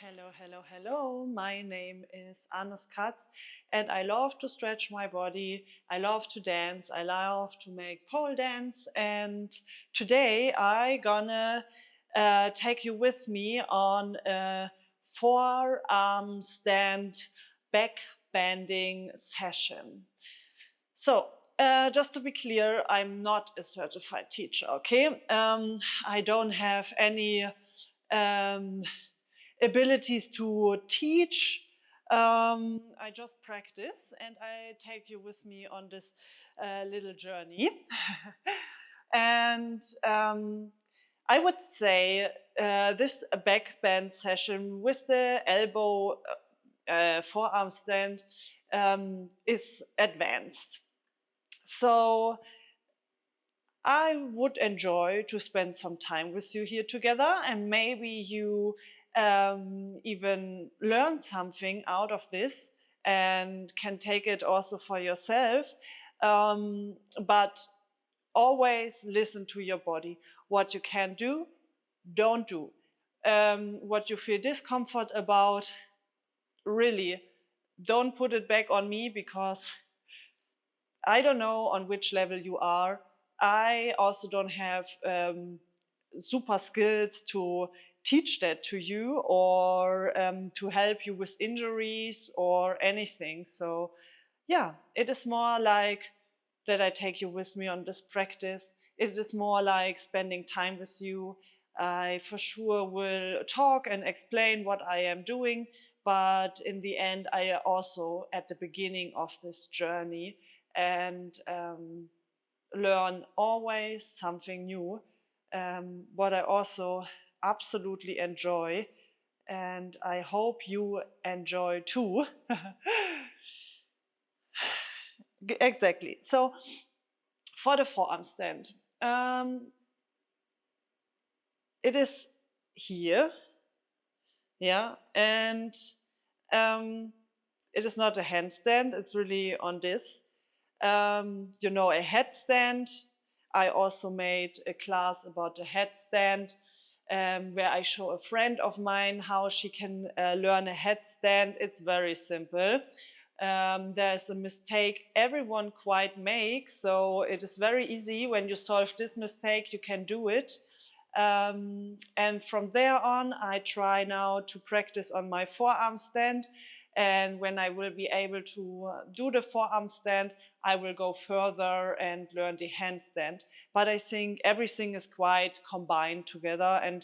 Hello, hello, hello. My name is Anuskatzz and I love to stretch my body. I love to dance. I love to make pole dance. And today I gonna take you with me on a forearm stand back bending session. So, just to be clear, I'm not a certified teacher, okay? I don't have any um, abilities to teach. I just practice and I take you with me on this little journey. And I would say this back bend session with the elbow forearm stand is advanced. So I would enjoy to spend some time with you here together, and maybe you even learn something out of this and can take it also for yourself. But always listen to your body. What you can do, don't do. What you feel discomfort about, really don't put it back on me, because I don't know on which level you are. I also don't have super skills to teach that to you, or to help you with injuries or anything. So yeah, it is more like that I take you with me on this practice. It is more like spending time with you. I for sure will talk and explain what I am doing, but in the end, I also at the beginning of this journey, and learn always something new, what I also absolutely enjoy, and I hope you enjoy too. Exactly. So for the forearm stand, it is here, yeah, and it is not a handstand, it's really on this. You know, a headstand. I also made a class about a headstand, where I show a friend of mine how she can learn a headstand. It's very simple. There's a mistake everyone quite makes, so it is very easy. When you solve this mistake, you can do it. And from there on, I try now to practice on my forearm stand. And when I will be able to do the forearm stand, I will go further and learn the handstand. But I think everything is quite combined together. And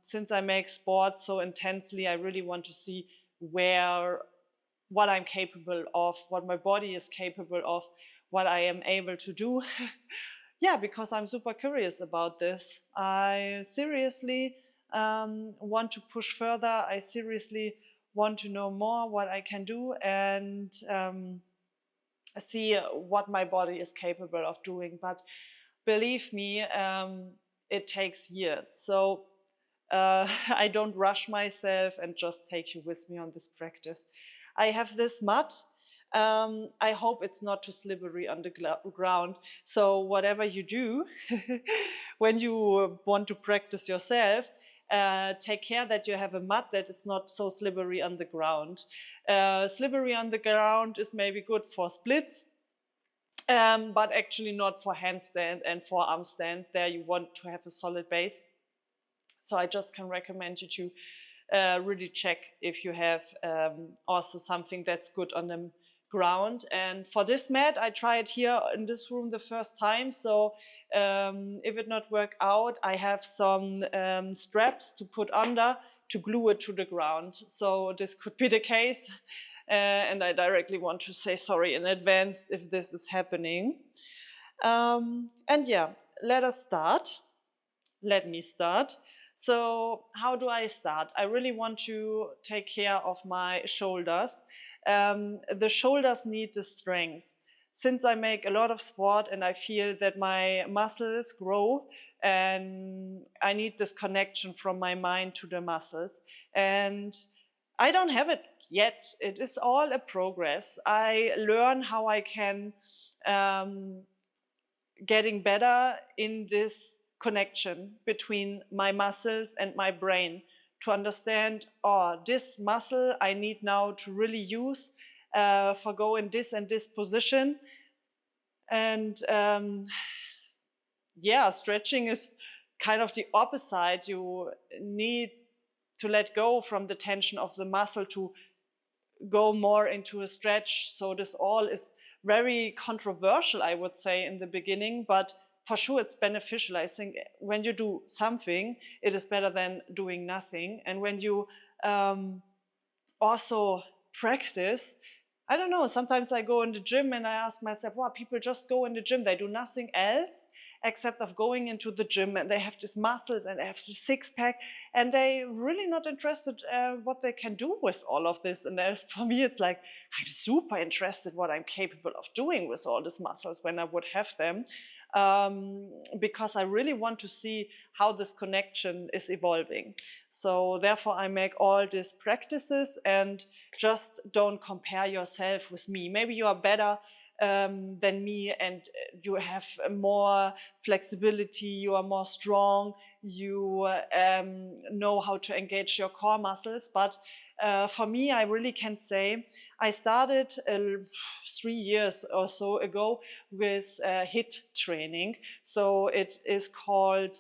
since I make sports so intensely, I really want to see what I'm capable of, what my body is capable of, what I am able to do. Yeah, because I'm super curious about this. I seriously want to push further. I seriously want to know more what I can do, and see what my body is capable of doing. But believe me, it takes years. So I don't rush myself and just take you with me on this practice. I have this mat. I hope it's not too slippery on the ground. So whatever you do, when you want to practice yourself, take care that you have a mat that it's not so slippery on the ground. Slippery on the ground is maybe good for splits, but actually not for handstand and forearm stand. There you want to have a solid base. So I just can recommend you to really check if you have also something that's good on the ground. And for this mat, I tried here in this room the first time. So if it not work out, I have some straps to put under to glue it to the ground. So this could be the case. And I directly want to say sorry in advance if this is happening. And yeah, let us start. Let me start. So how do I start? I really want to take care of my shoulders. The shoulders need the strength. Since I make a lot of sport and I feel that my muscles grow, and I need this connection from my mind to the muscles. And I don't have it yet. It is all a progress. I learn how I can getting better in this connection between my muscles and my brain, to understand, oh, this muscle I need now to really use for go in this and this position. And yeah, stretching is kind of the opposite. You need to let go from the tension of the muscle to go more into a stretch. So this all is very controversial, I would say, in the beginning, but for sure it's beneficial. I think when you do something, it is better than doing nothing. And when you also practice, I don't know, sometimes I go in the gym and I ask myself, wow, people just go in the gym, they do nothing else except of going into the gym, and they have these muscles and they have the six-pack, and they really not interested what they can do with all of this. And for me, it's like, I'm super interested what I'm capable of doing with all these muscles when I would have them, because I really want to see how this connection is evolving. So therefore, I make all these practices, and just don't compare yourself with me. Maybe you are better than me, and you have more flexibility, you are more strong, you know how to engage your core muscles. But for me, I really can say I started 3 years or so ago with HIIT training. So it is called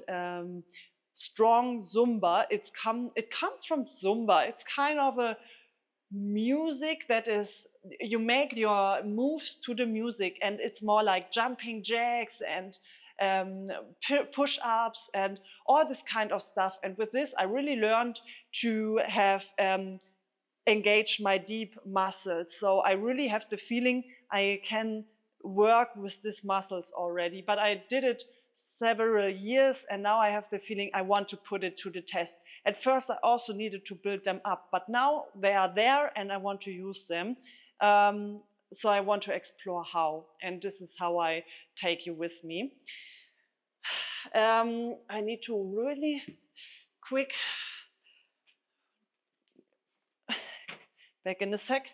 strong Zumba. It comes from Zumba. It's kind of a music that is, you make your moves to the music, and it's more like jumping jacks and push-ups and all this kind of stuff. And with this, I really learned to have engaged my deep muscles. So I really have the feeling I can work with these muscles already. But I did it several years, and now I have the feeling I want to put it to the test. At first, I also needed to build them up, but now they are there and I want to use them. So I want to explore how, and this is how I take you with me. I need to really quick, back in a sec.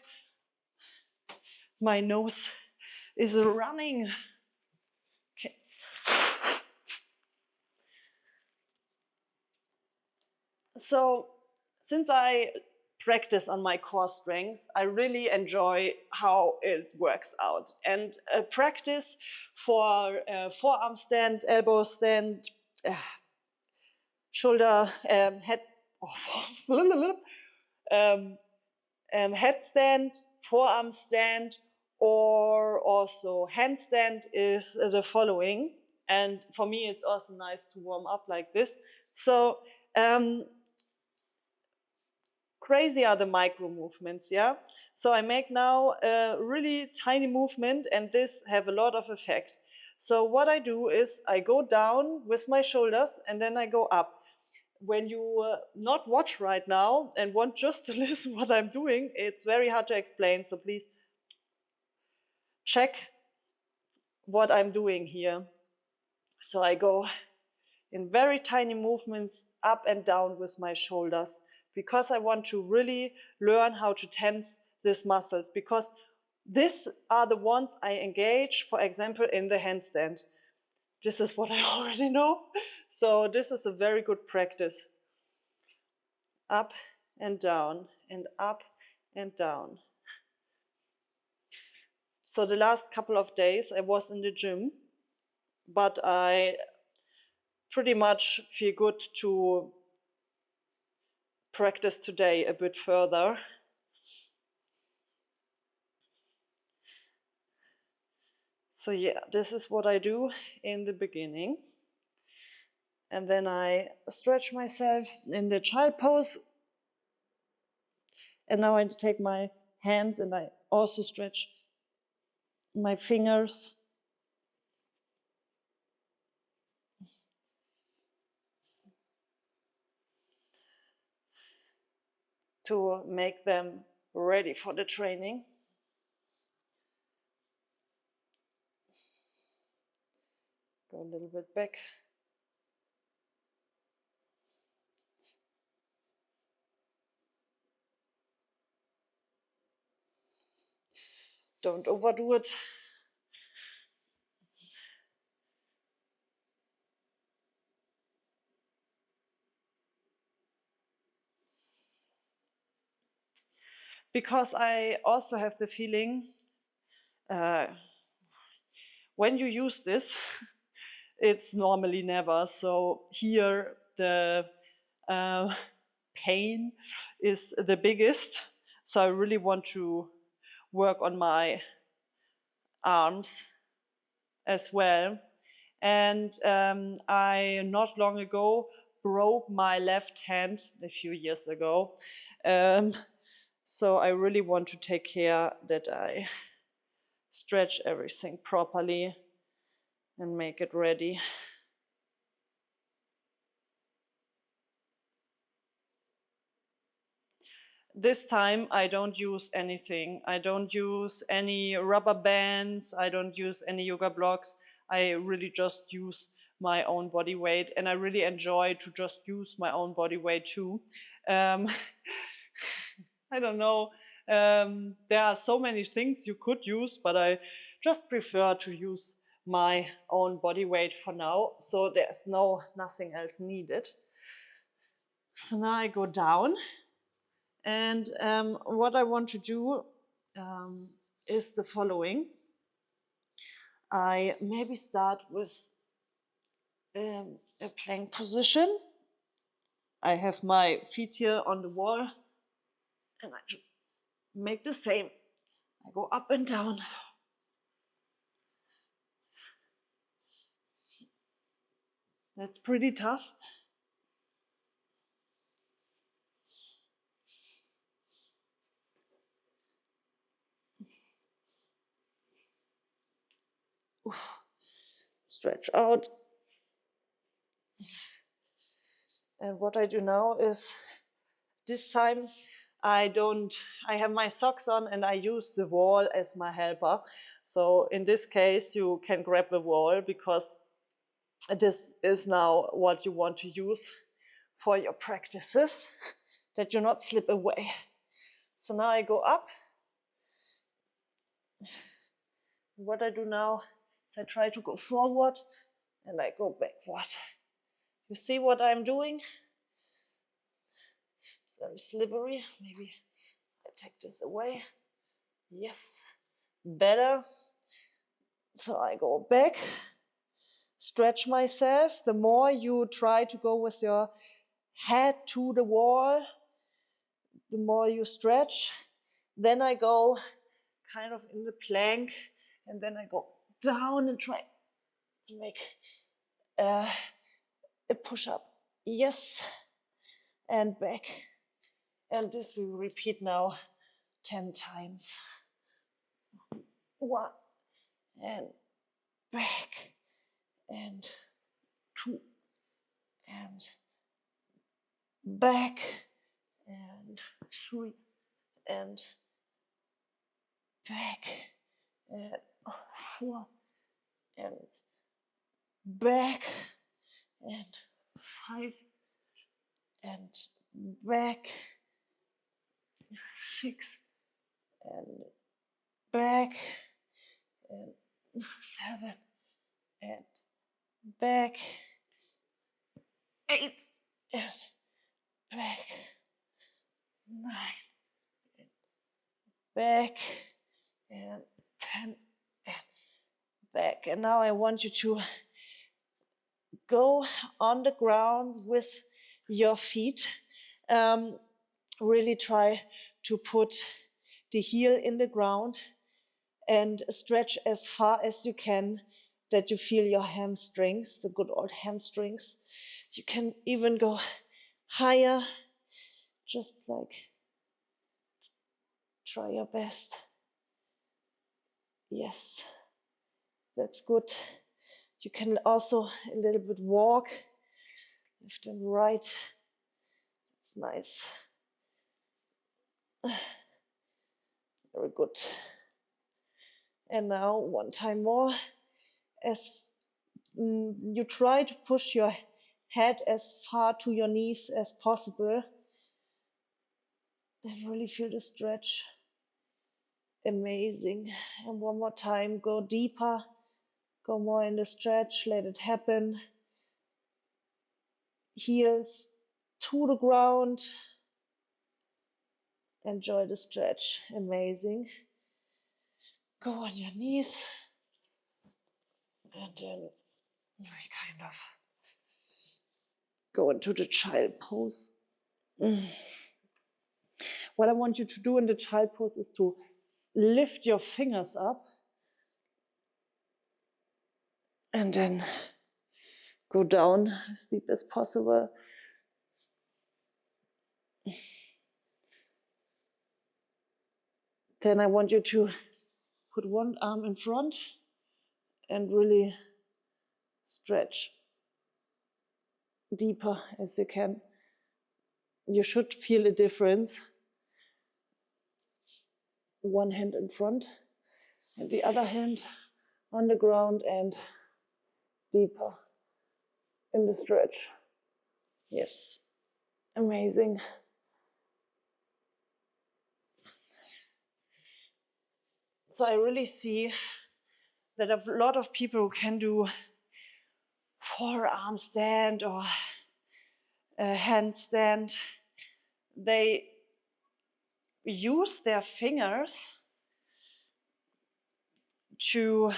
My nose is running. Okay. So since I practice on my core strengths, I really enjoy how it works out. And practice for forearm stand, elbow stand, shoulder, head, headstand, forearm stand, or also handstand is the following. And for me, it's also nice to warm up like this. So crazy are the micro movements, yeah? So I make now a really tiny movement, and this have a lot of effect. So what I do is I go down with my shoulders and then I go up. When you not watch right now and want just to listen what I'm doing, it's very hard to explain. So please check what I'm doing here. So I go in very tiny movements up and down with my shoulders, because I want to really learn how to tense these muscles, because these are the ones I engage, for example, in the handstand. This is what I already know. So this is a very good practice. Up and down, and up and down. So the last couple of days I was in the gym, but I pretty much feel good to practice today a bit further. So yeah, this is what I do in the beginning. And then I stretch myself in the child pose. And now I take my hands and I also stretch my fingers. To make them ready for the training. Go a little bit back. Don't overdo it. because I also have the feeling when you use this, it's normally never. So here the pain is the biggest. So I really want to work on my arms as well. And I not long ago broke my left hand a few years ago. So I really want to take care that I stretch everything properly and make it ready. This time I don't use anything. I don't use any rubber bands. I don't use any yoga blocks. I really just use my own body weight, and I really enjoy to just use my own body weight too. I don't know. There are so many things you could use, but I just prefer to use my own body weight for now. So there's nothing else needed. So now I go down. And what I want to do is the following. I maybe start with a plank position. I have my feet here on the wall, and I just make the same. I go up and down. That's pretty tough. Stretch out. And what I do now is, this time I have my socks on and I use the wall as my helper. So in this case, you can grab the wall because this is now what you want to use for your practices, that you not slip away. So now I go up. What I do now is I try to go forward and I go backward. You see what I'm doing? It's very slippery. Maybe I take this away. Yes, better. So I go back, stretch myself. The more you try to go with your head to the wall, the more you stretch. Then I go kind of in the plank, and then I go down and try to make a push-up. Yes, and back. And this we repeat now 10 times. 1, and back, and 2, and back, and 3, and back, and 4, and back, and 5, and back, 6, and back, and 7, and back, 8, and back, 9, and back, and 10, and back. And now I want you to go on the ground with your feet. Really try to put the heel in the ground and stretch as far as you can, that you feel your hamstrings, the good old hamstrings. You can even go higher, just like try your best. Yes, that's good. You can also a little bit walk left and right. It's nice. Very good. And now one time more, as you try to push your head as far to your knees as possible, and really feel the stretch. Amazing. And one more time, go deeper, go more in the stretch, let it happen. Heels to the ground. Enjoy the stretch. Amazing. Go on your knees. And then we kind of go into the child pose. What I want you to do in the child pose is to lift your fingers up and then go down as deep as possible. Then I want you to put one arm in front and really stretch deeper as you can. You should feel a difference. One hand in front and the other hand on the ground and deeper in the stretch. Yes, amazing. So I really see that a lot of people who can do forearm stand or a handstand, they use their fingers to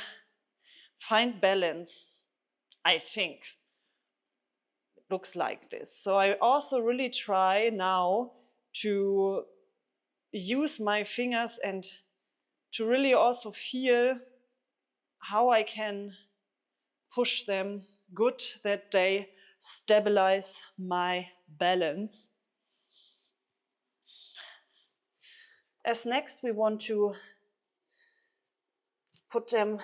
find balance, I think. It looks like this. So I also really try now to use my fingers and to really also feel how I can push them good, that they stabilize my balance. As next, we want to put the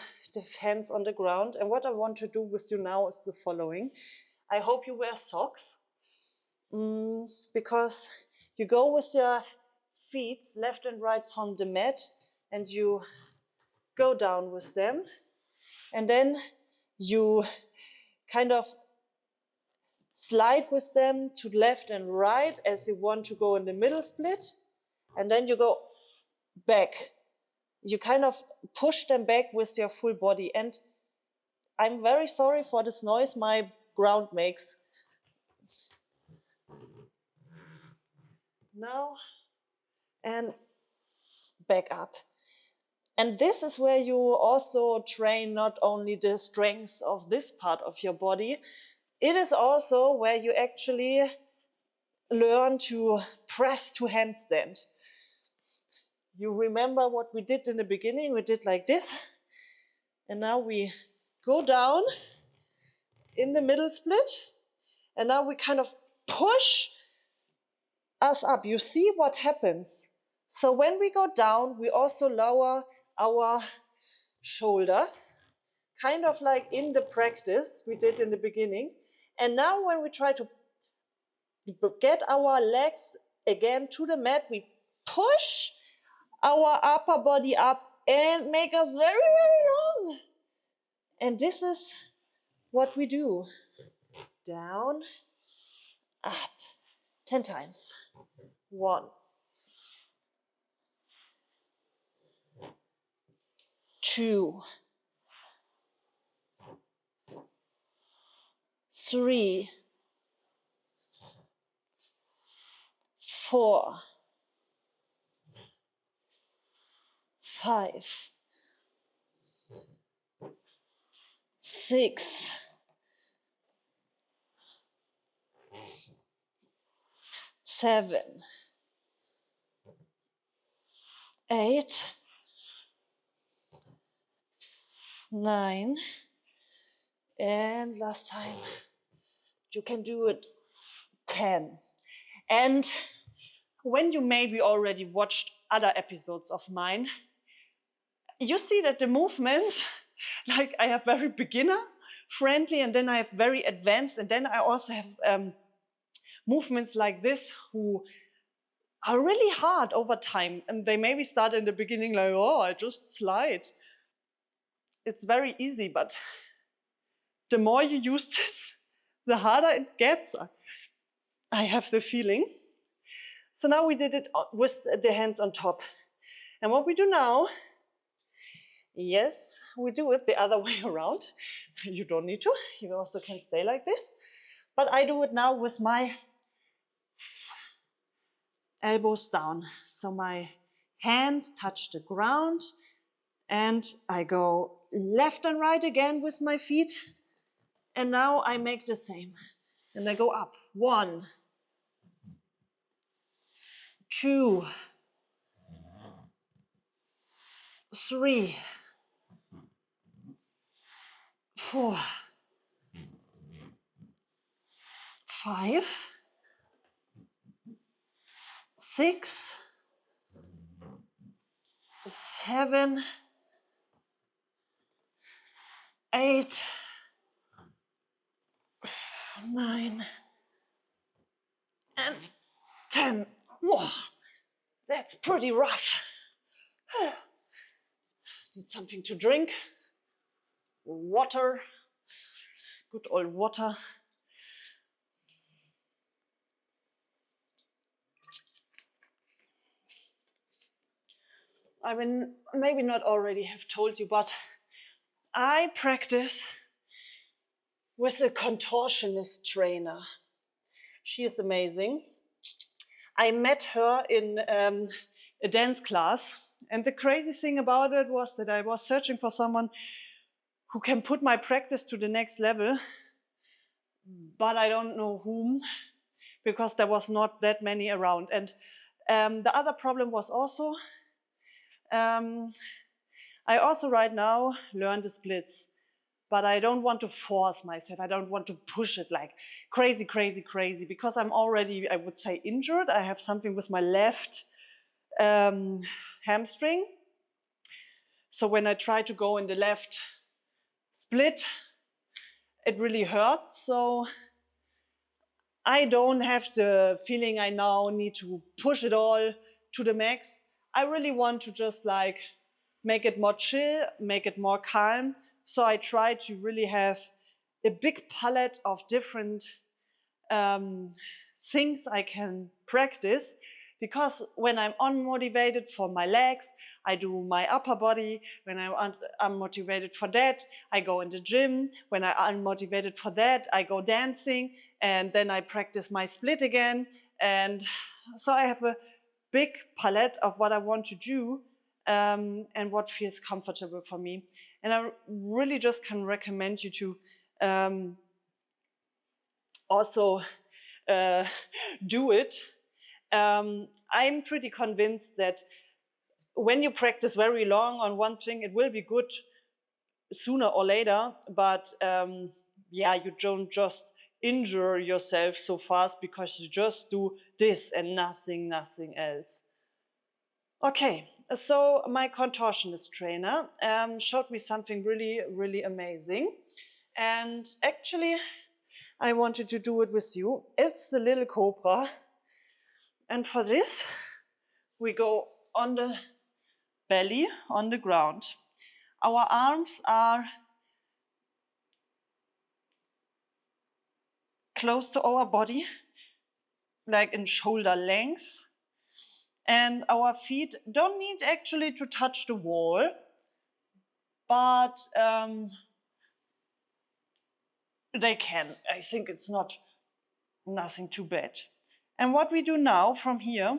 hands on the ground. And what I want to do with you now is the following. I hope you wear socks because you go with your feet left and right from the mat and you go down with them. And then you kind of slide with them to left and right as you want to go in the middle split. And then you go back. You kind of push them back with your full body. And I'm very sorry for this noise my ground makes. Now and back up. And this is where you also train not only the strength of this part of your body, it is also where you actually learn to press to handstand. You remember what we did in the beginning? We did like this. And now we go down in the middle split. And now we kind of push us up. You see what happens. So when we go down, we also lower our shoulders, kind of like in the practice we did in the beginning. And now when we try to get our legs again to the mat, we push our upper body up and make us very, very long. And this is what we do. Down, up, 10 times. 1, 2, 3, 4, 5, 6, 7, 8, 9, and last time, you can do it, 10. And when you maybe already watched other episodes of mine, you see that the movements, like I have very beginner friendly, and then I have very advanced, and then I also have movements like this who are really hard over time. And they maybe start in the beginning like, oh, I just slide. It's very easy, but the more you use this, the harder it gets. I have the feeling. So now we did it with the hands on top. And what we do now, yes, we do it the other way around. You don't need to. You also can stay like this. But I do it now with my elbows down. So my hands touch the ground and I go left and right again with my feet. And now I make the same. And I go up. 1, 2, 3, 4, 5, 6, 7, 8, 9, and 10. Whoa, that's pretty rough. Need something to drink. Water. Good old water. I mean, maybe not already have told you, but I practice with a contortionist trainer. She is amazing. I met her in a dance class, and the crazy thing about it was that I was searching for someone who can put my practice to the next level, but I don't know whom, because there was not that many around. And the other problem was also, I also right now learn the splits, but I don't want to force myself. I don't want to push it like crazy, crazy, crazy, because I'm already, I would say, injured. I have something with my left hamstring. So when I try to go in the left split, it really hurts. So I don't have the feeling I now need to push it all to the max. I really want to just like make it more chill, make it more calm. So I try to really have a big palette of different things I can practice, because when I'm unmotivated for my legs, I do my upper body. When I'm unmotivated for that, I go in the gym. When I'm unmotivated for that, I go dancing, and then I practice my split again. And so I have a big palette of what I want to do and what feels comfortable for me. And I really just can recommend you to also do it. I'm pretty convinced that when you practice very long on one thing, it will be good sooner or later, but yeah, you don't just injure yourself so fast because you just do this and nothing else. Okay, so my contortionist trainer showed me something really, really amazing. And actually, I wanted to do it with you. It's the little cobra. And for this, we go on the belly, on the ground. Our arms are close to our body, like in shoulder length. And our feet don't need actually to touch the wall, but they can. I think it's nothing too bad. And what we do now from here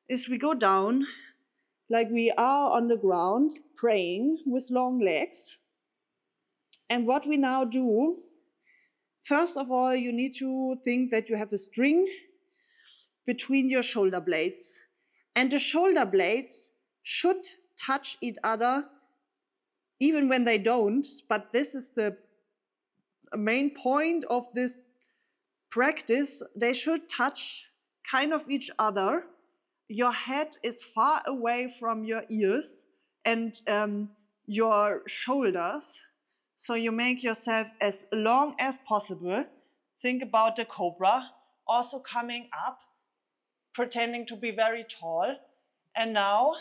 is we go down like we are on the ground praying with long legs. And what we now do, first of all, you need to think that you have a string between your shoulder blades. And the shoulder blades should touch each other even when they don't, but this is the main point of this practice. They should touch kind of each other. Your head is far away from your ears and your shoulders. So you make yourself as long as possible. Think about the cobra, also coming up, pretending to be very tall. And now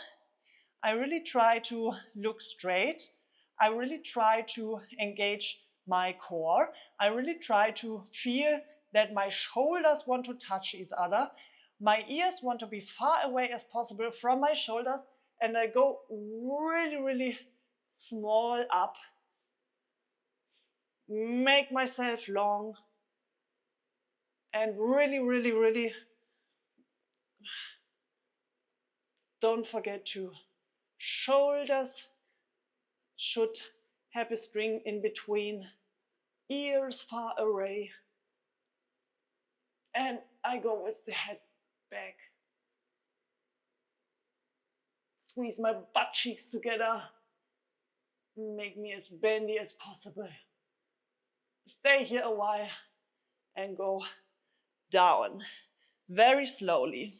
I really try to look straight. I really try to engage my core. I really try to feel that my shoulders want to touch each other. My ears want to be far away as possible from my shoulders. And I go really, really small up. Make myself long. And really, really, really Don't forget to shoulders should have a string in between, ears far away. And I go with the head back. Squeeze my butt cheeks together. Make me as bendy as possible. Stay here a while and go down. Very slowly.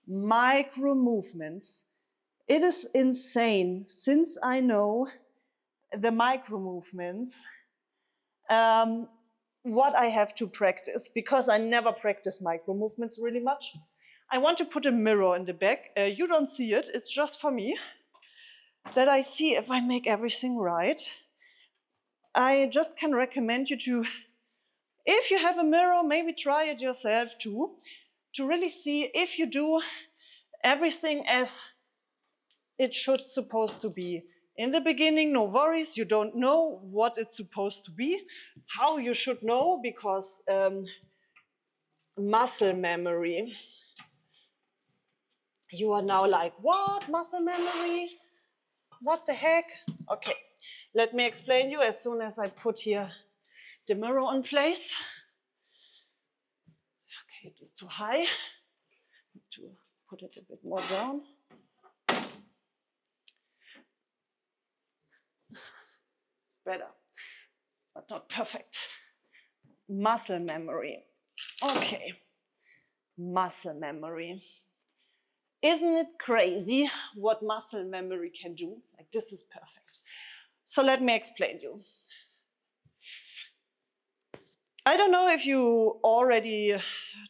Micro movements. It is insane, since I know the micro movements, what I have to practice, because I never practice micro movements really much. I want to put a mirror in the back. You don't see it, it's just for me, that I see if I make everything right. I just can recommend you to, if you have a mirror, maybe try it yourself too, to really see if you do everything as it should supposed to be. In the beginning, no worries, you don't know what it's supposed to be, how you should know, because muscle memory. You are now like, what, muscle memory? What the heck? Okay, let me explain you as soon as I put here the mirror in place. Okay, it is too high. Need to put it a bit more down. Better, but not perfect. Muscle memory. Okay, muscle memory. Isn't it crazy what muscle memory can do? Like, this is perfect. So let me explain you. I don't know if you already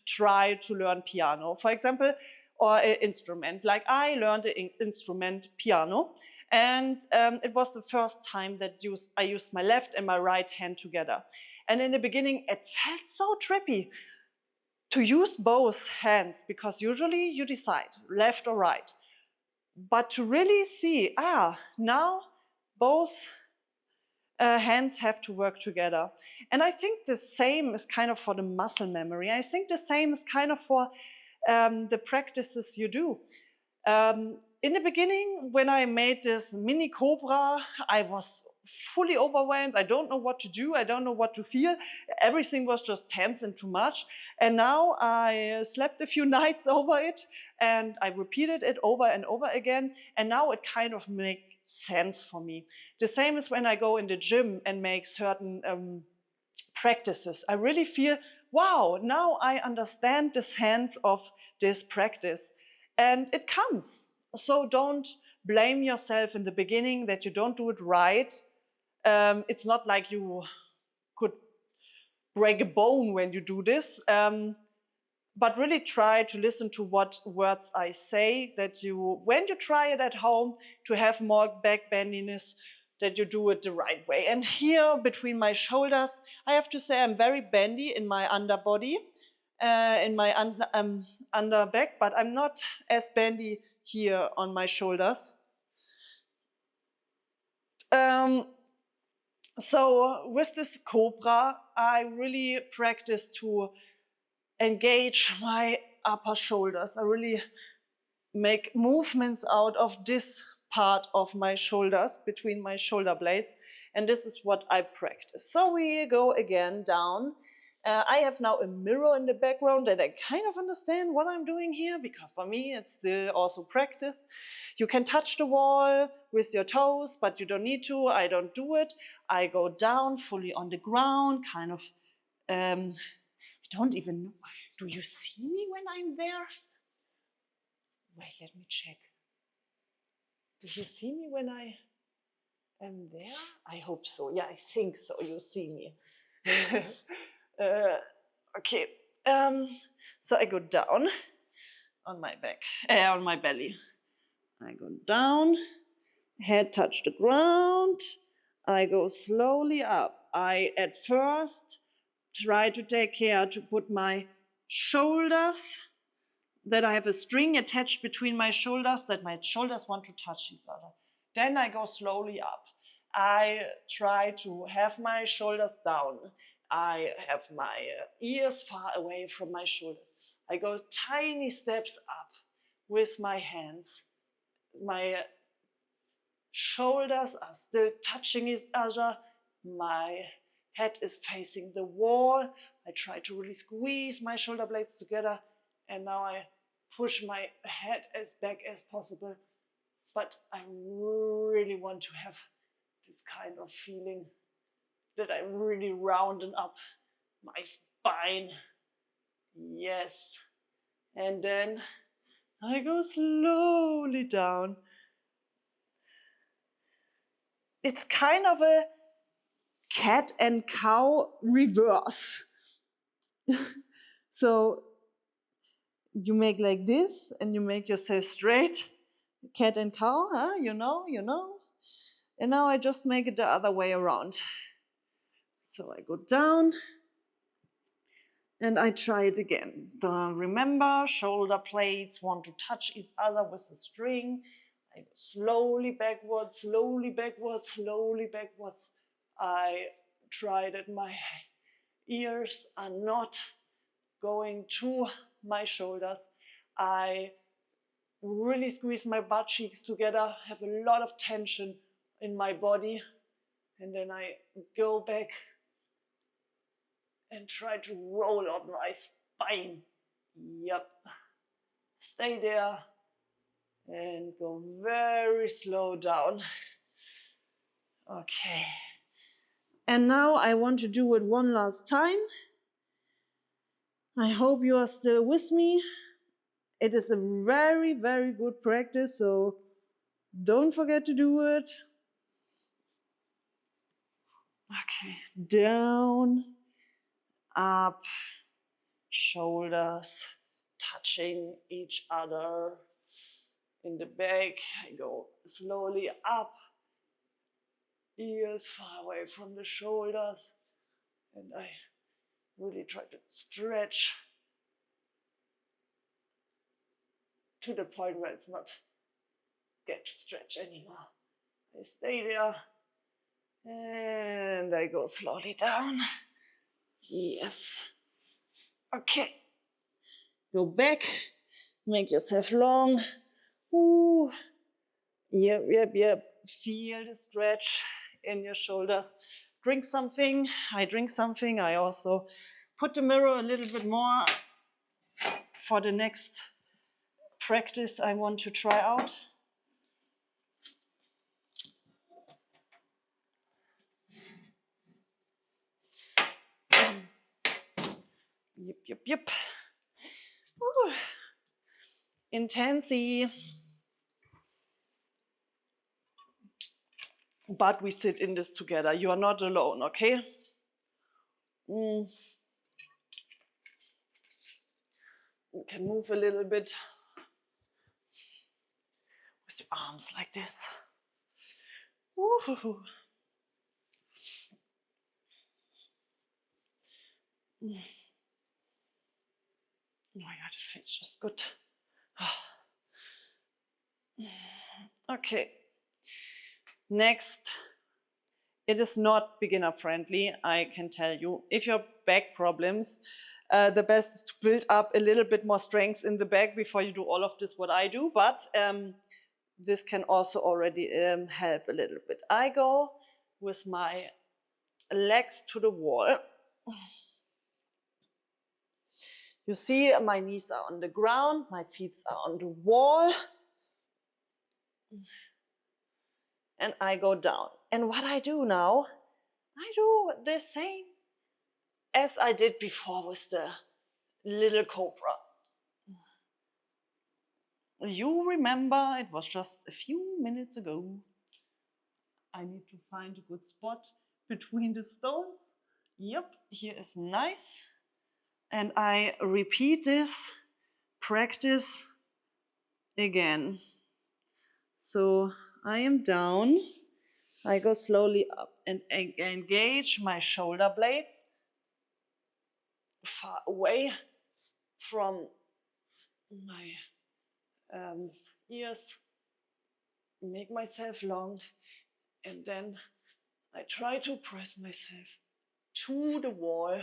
tried to learn piano, for example, or an instrument. Like, I learned an instrument, piano, and it was the first time that I used my left and my right hand together. And in the beginning, it felt so trippy to use both hands, because usually you decide left or right. But to really see, now both hands have to work together. And I think the same is kind of for the muscle memory. I think the same is kind of for the practices you do. In the beginning, when I made this mini cobra, I was fully overwhelmed. I don't know what to do. I don't know what to feel. Everything was just tense and too much. And now I slept a few nights over it, and I repeated it over and over again. And now it kind of makes sense for me. The same is when I go in the gym and make certain practices. I really feel, wow, now I understand the sense of this practice. And it comes. So don't blame yourself in the beginning that you don't do it right. It's not like you could break a bone when you do this. But really try to listen to what words I say, that you, when you try it at home, to have more back bendiness, that you do it the right way. And here between my shoulders, I have to say I'm very bendy in my underbody, in my under back, but I'm not as bendy here on my shoulders. So with this cobra, I really practice to engage my upper shoulders. I really make movements out of this part of my shoulders, between my shoulder blades, and this is what I practice. So we go again down. I have now a mirror in the background that I kind of understand what I'm doing here, because for me it's still also practice. You can touch the wall with your toes, but you don't need to. I don't do it. I go down fully on the ground, kind of, I don't even know. Do you see me when I'm there? Wait, let me check. Do you see me when I am there? I hope so. Yeah, I think so. You see me. Okay. So I go down on my back, on my belly. I go down, head touch the ground. I go slowly up. I at first try to take care to put my shoulders, that I have a string attached between my shoulders, that my shoulders want to touch each other. Then I go slowly up. I try to have my shoulders down. I have my ears far away from my shoulders. I go tiny steps up with my hands. My shoulders are still touching each other. My head is facing the wall. I try to really squeeze my shoulder blades together. And now I push my head as back as possible. But I really want to have this kind of feeling that I'm really rounding up my spine. Yes. And then I go slowly down. It's kind of a cat and cow reverse. So you make like this and you make yourself straight. Cat and cow, huh? You know. And now I just make it the other way around. So I go down and I try it again. Remember, shoulder blades want to touch each other with the string. I go slowly backwards, slowly backwards, slowly backwards. I try that my ears are not going to my shoulders. I really squeeze my butt cheeks together, have a lot of tension in my body, and then I go back and try to roll up my spine. Yep. Stay there and go very slow down. Okay. And now I want to do it one last time. I hope you are still with me. It is a very, very good practice, so don't forget to do it. Okay, down, up, shoulders touching each other. In the back, I go slowly up, ears far away from the shoulders, and I really try to stretch to the point where it's not get to stretch anymore. I stay there and I go slowly down. Yes. Okay. Go back, make yourself long. Ooh. Yep. Feel the stretch in your shoulders. Drink something. I drink something. I also put the mirror a little bit more for the next practice I want to try out. Yep. Ooh. Intensy. But we sit in this together. You are not alone, okay? You can move a little bit with your arms like this. Ooh. Oh my God, it feels just good. Okay. Next, it is not beginner friendly, I can tell you. If you have back problems, the best is to build up a little bit more strength in the back before you do all of this, what I do, but this can also already help a little bit. I go with my legs to the wall. You see, my knees are on the ground, my feet are on the wall. And I go down. And what I do now, I do the same as I did before with the little cobra. You remember, it was just a few minutes ago. I need to find a good spot between the stones. Yep, here is nice. And I repeat this practice again. So I am down. I go slowly up and engage my shoulder blades far away from my ears. Make myself long, and then I try to press myself to the wall.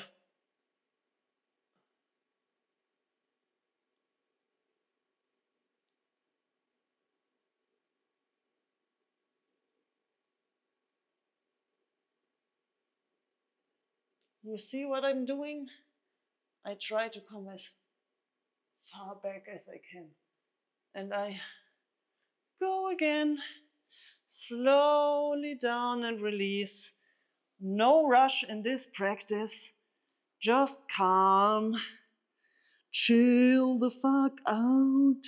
You see what I'm doing? I try to come as far back as I can. And I go again, slowly down and release. No rush in this practice. Just calm. Chill the fuck out.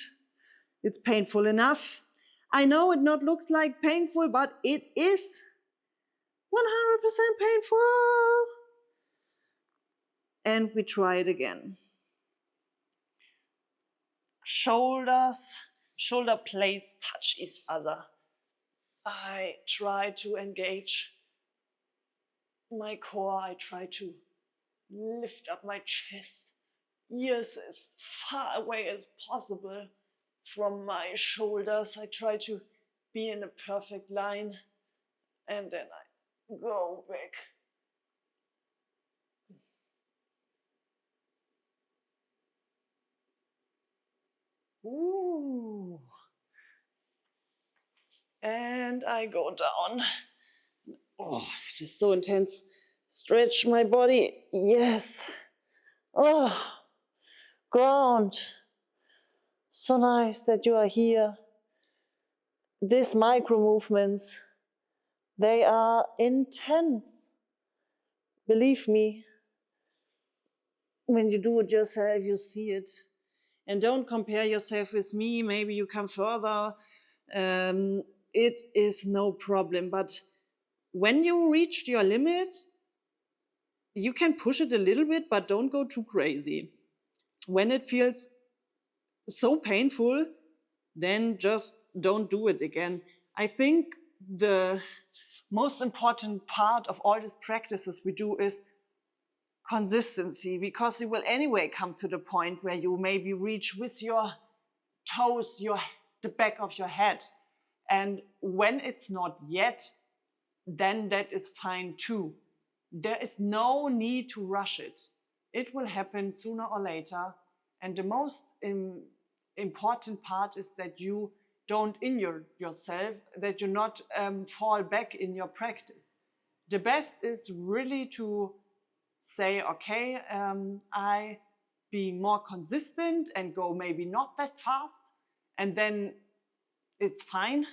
It's painful enough. I know it not looks like painful, but it is 100% painful. And we try it again. Shoulders, shoulder blades touch each other. I try to engage my core. I try to lift up my chest. Ears as far away as possible from my shoulders. I try to be in a perfect line. And then I go back. Ooh. And I go down. Oh, that is so intense. Stretch my body. Yes. Oh, ground. So nice that you are here. These micro movements, they are intense. Believe me, when you do it yourself, you see it. And don't compare yourself with me. Maybe you come further. It is no problem. But when you reach your limit, you can push it a little bit, but don't go too crazy. When it feels so painful, then just don't do it again. I think the most important part of all these practices we do is consistency, because you will anyway come to the point where you maybe reach with your toes the back of your head. And when it's not yet, then that is fine too. There is no need to rush it. It will happen sooner or later. And the most important part is that you don't injure yourself, that you not fall back in your practice. The best is really to say, okay, I be more consistent and go maybe not that fast, and then it's fine,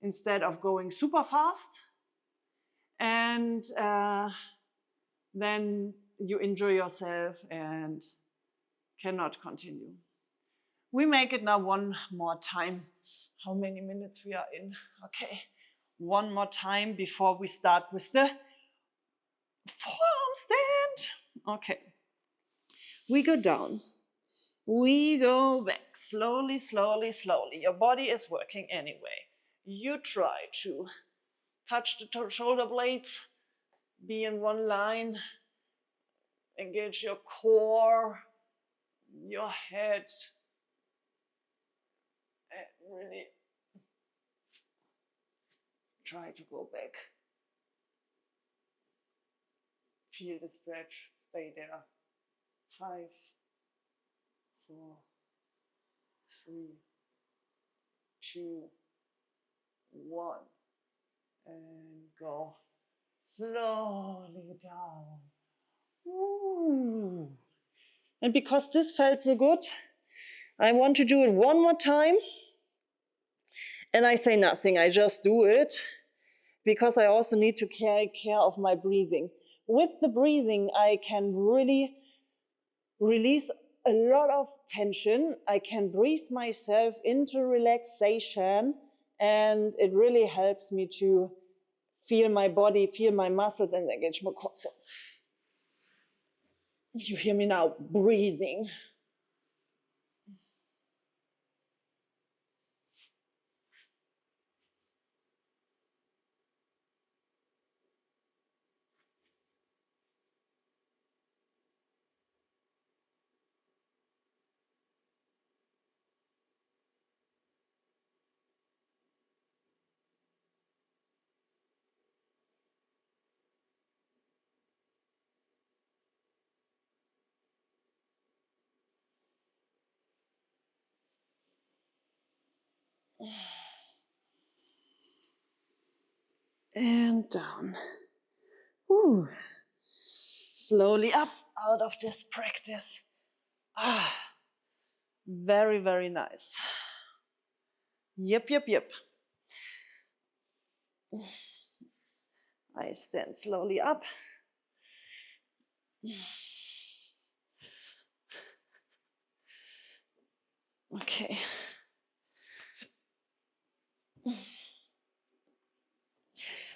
instead of going super fast. And then you enjoy yourself and cannot continue. We make it now one more time. How many minutes we are in? Okay, one more time before we start with the forearm stand. Okay, we go down. We go back, slowly, slowly, slowly. Your body is working anyway. You try to touch the shoulder blades, be in one line, engage your core, your head, and really try to go back. Feel the stretch, stay there. 5, 4, 3, 2, 1, and go slowly down. Ooh. And because this felt so good, I want to do it one more time. And I say nothing, I just do it, because I also need to take care of my breathing. With the breathing, I can really release a lot of tension. I can breathe myself into relaxation, and it really helps me to feel my body, feel my muscles, and engage my core. So you hear me now breathing. And down. Ooh. slowly up out of this practice. Ah, very, very nice. Yep, yep, yep. I stand slowly up. Okay.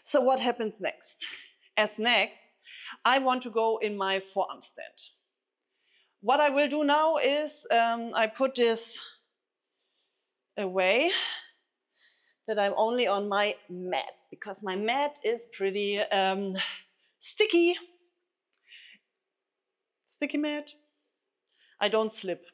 So what happens next? As next, I want to go in my forearm stand. What I will do now is I put this away, that I'm only on my mat, because my mat is pretty sticky. Sticky mat. I don't slip.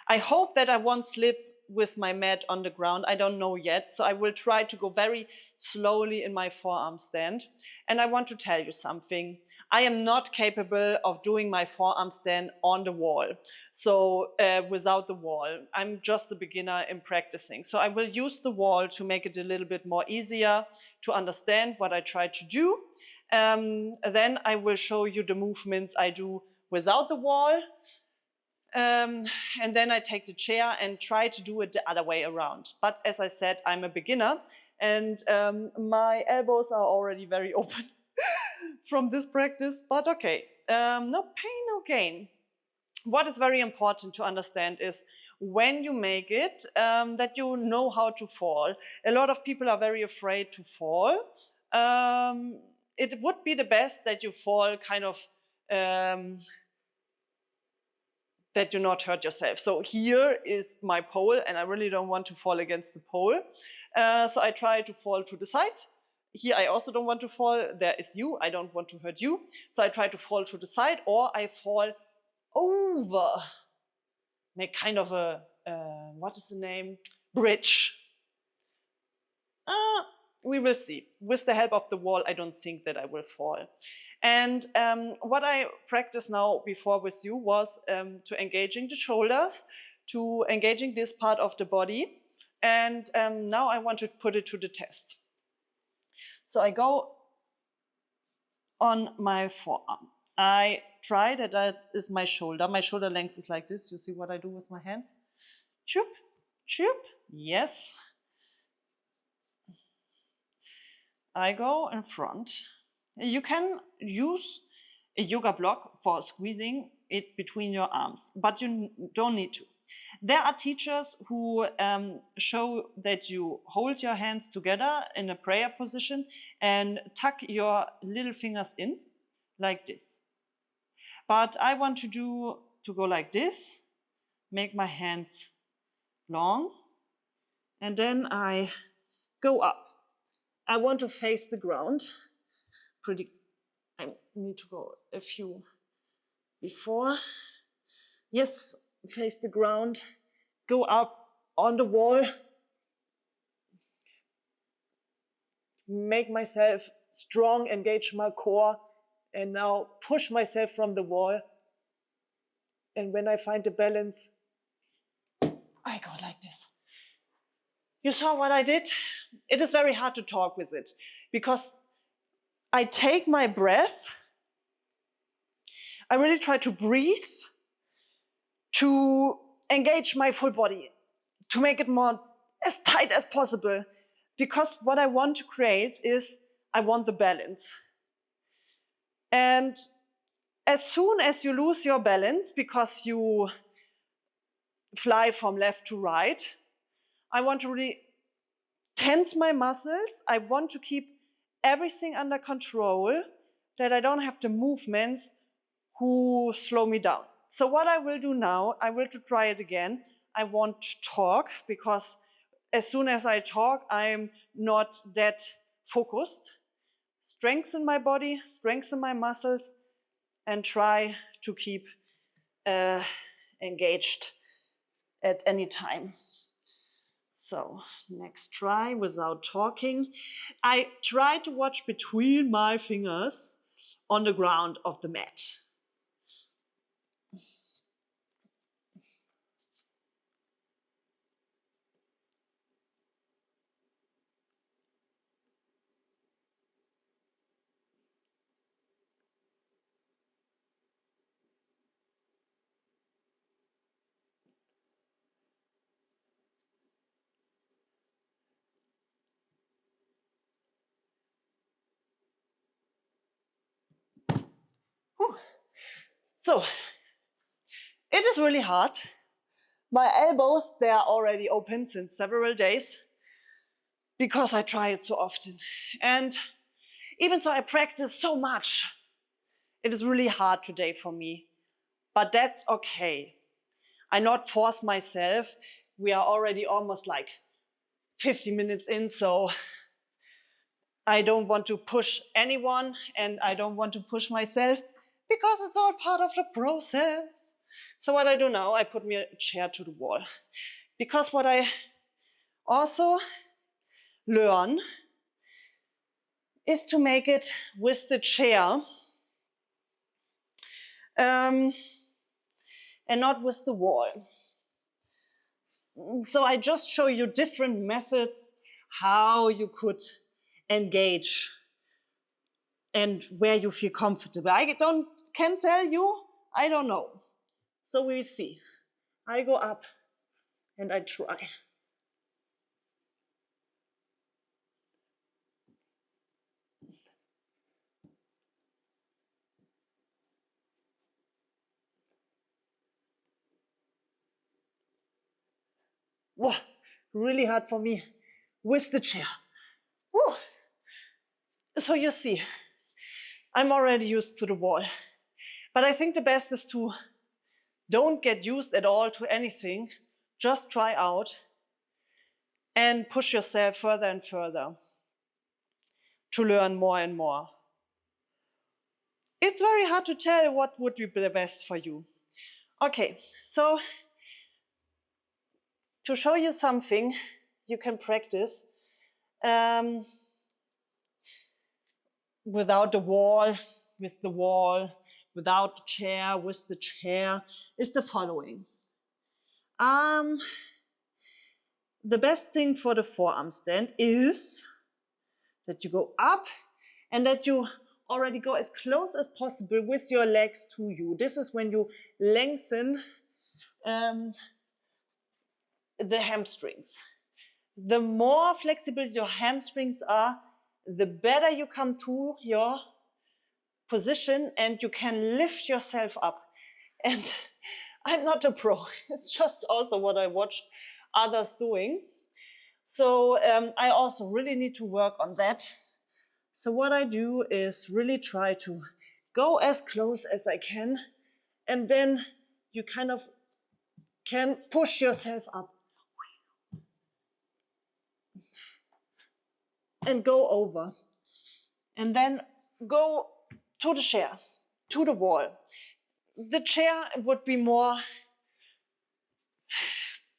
I hope that I won't slip with my mat on the ground. I don't know yet. So I will try to go very slowly in my forearm stand. And I want to tell you something. I am not capable of doing my forearm stand on the wall. So without the wall, I'm just a beginner in practicing. So I will use the wall to make it a little bit more easier to understand what I try to do. Then I will show you the movements I do without the wall. And then I take the chair and try to do it the other way around. But as I said, I'm a beginner and my elbows are already very open from this practice, but okay, no pain, no gain. What is very important to understand is when you make it, that you know how to fall. A lot of people are very afraid to fall. It would be the best that you fall kind of that you not hurt yourself. So here is my pole and I really don't want to fall against the pole. So I try to fall to the side. Here I also don't want to fall. There is you. I don't want to hurt you. So I try to fall to the side or I fall over. Make kind of a, what is the name? Bridge. We will see. With the help of the wall, I don't think that I will fall. And what I practiced now before with you was to engaging the shoulders, to engaging this part of the body. And now I want to put it to the test. So I go on my forearm. I try that is my shoulder. My shoulder length is like this. You see what I do with my hands? Choop, choop. Yes. I go in front. You can use a yoga block for squeezing it between your arms, but you don't need to. There are teachers who show that you hold your hands together in a prayer position and tuck your little fingers in like this. But I want to go like this, make my hands long, and then I go up. I want to face the ground. I need to go a few before. Yes, face the ground, go up on the wall, make myself strong, engage my core, and now push myself from the wall. And when I find the balance, I go like this. You saw what I did? It is very hard to talk with it because I take my breath. I really try to breathe, to engage my full body, to make it more as tight as possible. Because what I want to create is, I want the balance. And as soon as you lose your balance because you fly from left to right, I want to really tense my muscles. I want to keep everything under control, that I don't have the movements who slow me down. So what I will do now, I will try it again. I want to talk because as soon as I talk, I'm not that focused. Strengthen my body, strengthen my muscles, and try to keep engaged at any time. So next try without talking. I try to watch between my fingers on the ground of the mat. So, it is really hard. My elbows, they are already open since several days because I try it so often. And even though I practice so much, it is really hard today for me. But that's okay. I not force myself. We are already almost like 50 minutes in, so I don't want to push anyone and I don't want to push myself because it's all part of the process. So what I do now, I put me a chair to the wall. Because what I also learn is to make it with the chair and not with the wall. So I just show you different methods how you could engage and where you feel comfortable. Can't tell you, I don't know. So we see. I go up and I try. Whoa, really hard for me with the chair. Woo. So you see, I'm already used to the wall. But I think the best is to don't get used at all to anything. Just try out and push yourself further and further to learn more and more. It's very hard to tell what would be the best for you. Okay, so to show you something you can practice without the wall, with the wall, without the chair, with the chair, is the following. The best thing for the forearm stand is that you go up and that you already go as close as possible with your legs to you. This is when you lengthen the hamstrings. The more flexible your hamstrings are, the better you come to your position and you can lift yourself up. And I'm not a pro. It's just also what I watched others doing. So I also really need to work on that. So what I do is really try to go as close as I can, and then you kind of can push yourself up and go over. And then go to the chair, to the wall. The chair would be more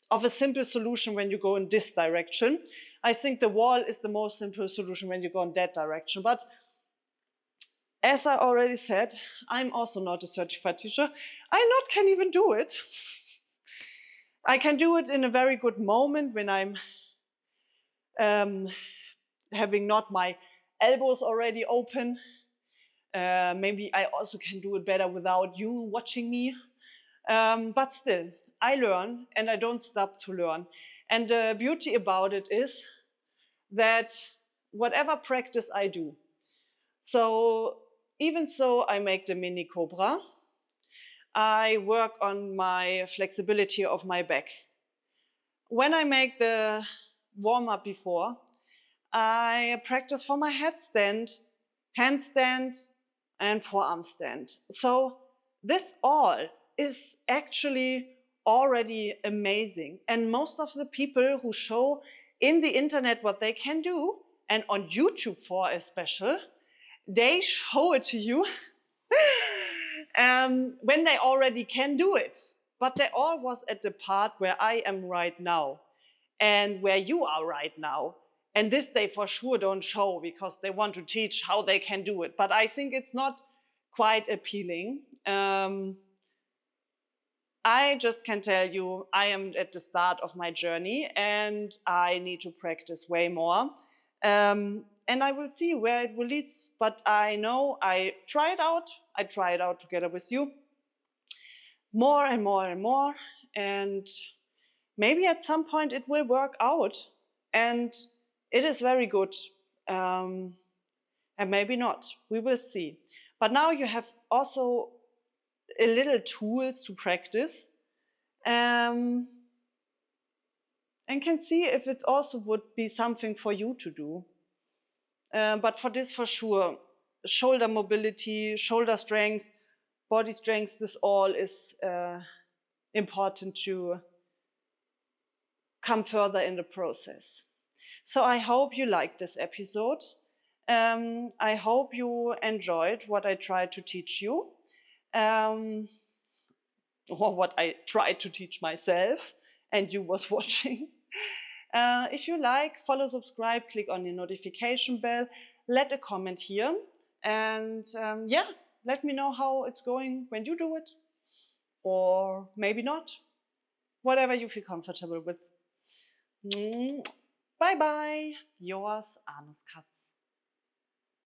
of a simple solution when you go in this direction. I think the wall is the most simple solution when you go in that direction. But as I already said, I'm also not a certified teacher. I not can even do it. I can do it in a very good moment when I'm having not my elbows already open. Maybe I also can do it better without you watching me. But still, I learn and I don't stop to learn. And the beauty about it is that whatever practice I do, so even so I make the mini cobra, I work on my flexibility of my back. When I make the warm-up before, I practice for my headstand, handstand, and forearm stand. So this all is actually already amazing. And most of the people who show in the internet what they can do, and on YouTube for especially, they show it to you when they already can do it. But they all was at the part where I am right now and where you are right now. And this they for sure don't show because they want to teach how they can do it. But I think it's not quite appealing. I just can tell you I am at the start of my journey and I need to practice way more. And I will see where it will lead. But I know I try it out. I try it out together with you. More and more and more. And maybe at some point it will work out. And it is very good. And maybe not. We will see. But now you have also a little tools to practice, and can see if it also would be something for you to do. But for this, for sure, shoulder mobility, shoulder strength, body strength, this all is important to come further in the process. So I hope you liked this episode. I hope you enjoyed what I tried to teach you, or what I tried to teach myself and you was watching. If you like, follow, subscribe, click on the notification bell, let a comment here, and yeah, let me know how it's going when you do it, or maybe not, whatever you feel comfortable with. Bye bye, yours, Anuskatzz.